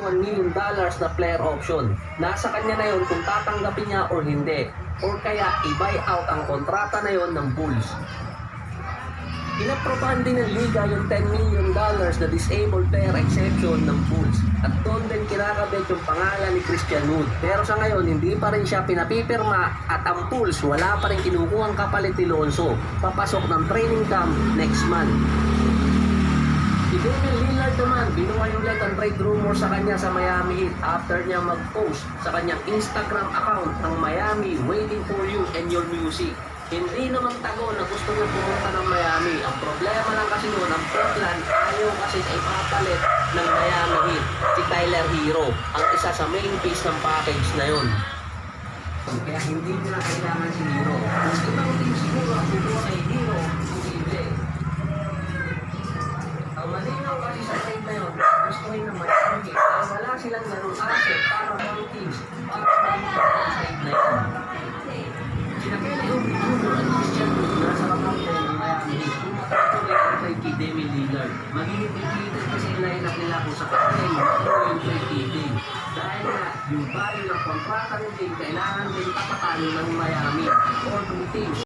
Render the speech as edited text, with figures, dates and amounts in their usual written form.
$21 million na player option. Nasa kanya na yon kung tatanggapin niya or hindi. Or kaya i-buy out ang kontrata na yon ng Bulls. Inaprobahan din ng Liga yung $10 million na disabled player exception ng Bulls at doon din kinakabit yung pangalan ni Christian Wood. Pero sa ngayon, hindi pa rin siya pinapipirma at ang Bulls wala pa rin kinukuhang kapalit ni Lonzo. Papasok ng training camp next month. Si Damian Lillard naman, binuhay ulit ang trade rumor sa kanya sa Miami Heat after niya mag-post sa kanyang Instagram account ng Miami waiting for you and your music. Hindi naman tago na gusto niya pumunta ng Miami. Ang problema lang kasi noon, ang Portland ayaw kasi ipapalit ng Miami Heat si Tyler Hero, ang isa sa main piece ng package na yon. Kaya hindi nila kailangan si Hero. Kung ibang team siguro ang bubuha kay Hero, hindi. Ang malinaw kasi sa trade na yun, gusto rin ng Miami Heat. Kaya wala silang ganun asset para mga teams para pumunta sa trade na yun. Sinakita yung Junior at Christian Wood nasa kapatid ng Miami Heat. Kung makatuloy ang trade kay Damian Lillard, magiging complicated kasi yung line-up nila kung sa kapatid yung trade kay Dame. Dahil nga, yung value ng kontrata ng team kailangan din tapatan ng Miami or ng teams.